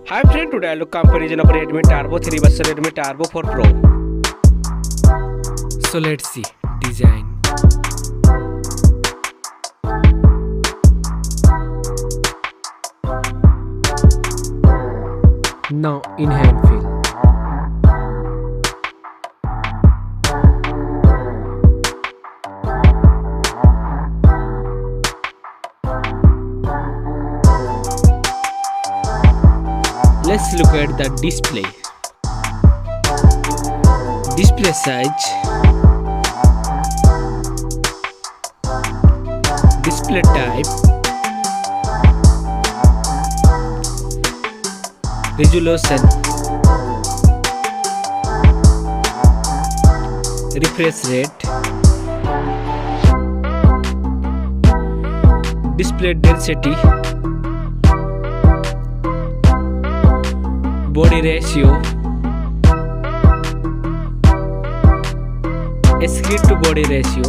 Hi friend, today I look comparison of Redmi Turbo 3 versus Redmi Turbo 4 Pro. So let's see design. Now in hand feel. Let's look at the display. Display size, display type, resolution, refresh rate, display density, body ratio, screen to body ratio,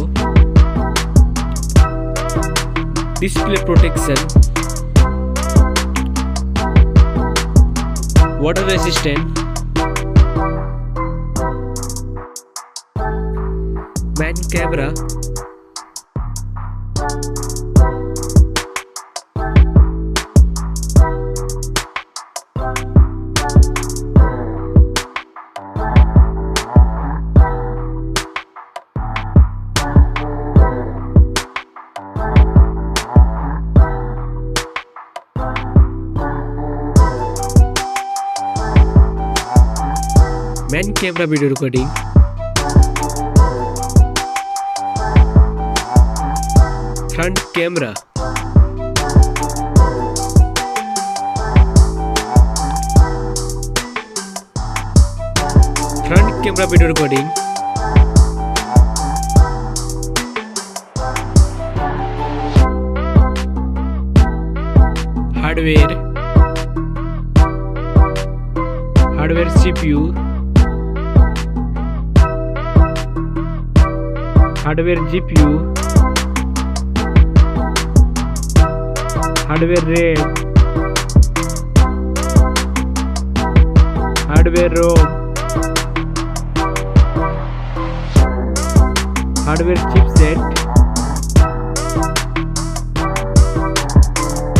display protection, water resistant, main camera, main camera video recording, front camera, front camera video recording, hardware CPU, hardware GPU, hardware RAM, hardware ROM, hardware chipset,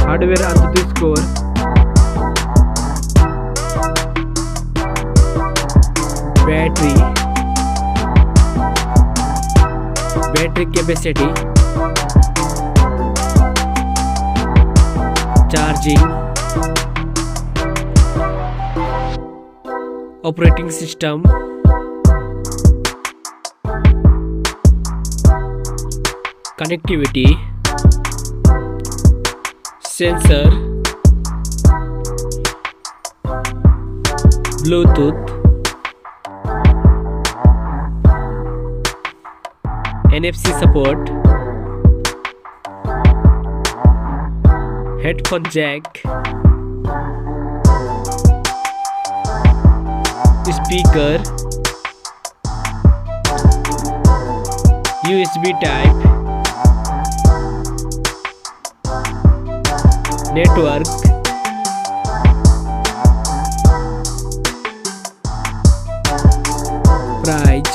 hardware AnTuTu score, battery capacity, charging, operating system, connectivity, sensor, Bluetooth, NFC support, headphone jack, speaker, USB type, network, price,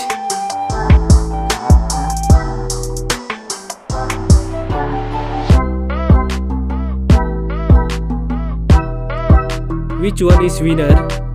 which one is winner?